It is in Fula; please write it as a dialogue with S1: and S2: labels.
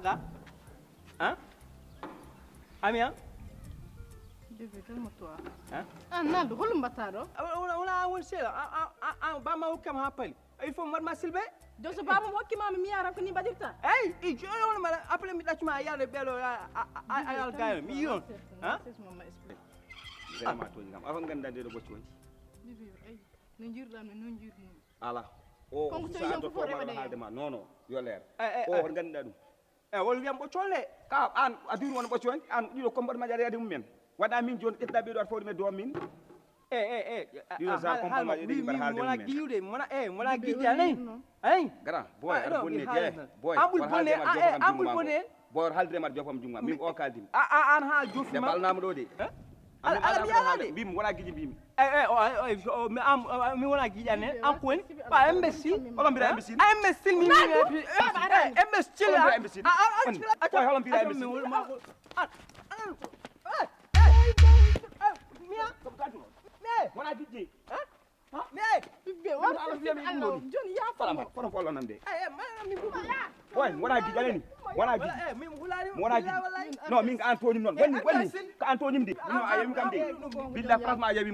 S1: ka hein amiya
S2: bébé calme-toi
S1: hein
S2: naldo holum battado
S1: wala won sela ba ma hokam ha pali il faut ma silbe
S2: do so baba mo hokki mama mi yaram ko ni badirta
S1: hey i jono mala après mi dacuma yaade belo ayal gayo mi yon hein vraiment to ngam afa gandande do bocci wonti
S2: bébé ay no jirdam no jirni
S1: ala
S2: Comme ça, il faut
S1: non, yo leer. O ganda dum. Wol wiam bo colle. Ka an adir won bo condi an dido combat ma jare mum men. Wada min jon etta be do fawdi me do min. Dido sa combat ma jare bar halde mum men. Wala giude mona wala gidi alay. Hey, grand boy ar bonni je. Boy. Ambul bonne ambul bonne. Boy halde mar jofam jumma min o kaldim. An ha jofuma. De balnam do de. ala biya bim wala gidi bim mi wala gidi ane am ko pa imbécile wala mbira imbécile imbécile mi imbécile ko hala mbira imbécile mia wala gidi bibbe wala joni ya fala fala nande mi bu boy wala gidi ane wala gidi mi wala gidi non min ka Antoine non wonni ka Antoine ndi no ayemi kam de billah franchement ayemi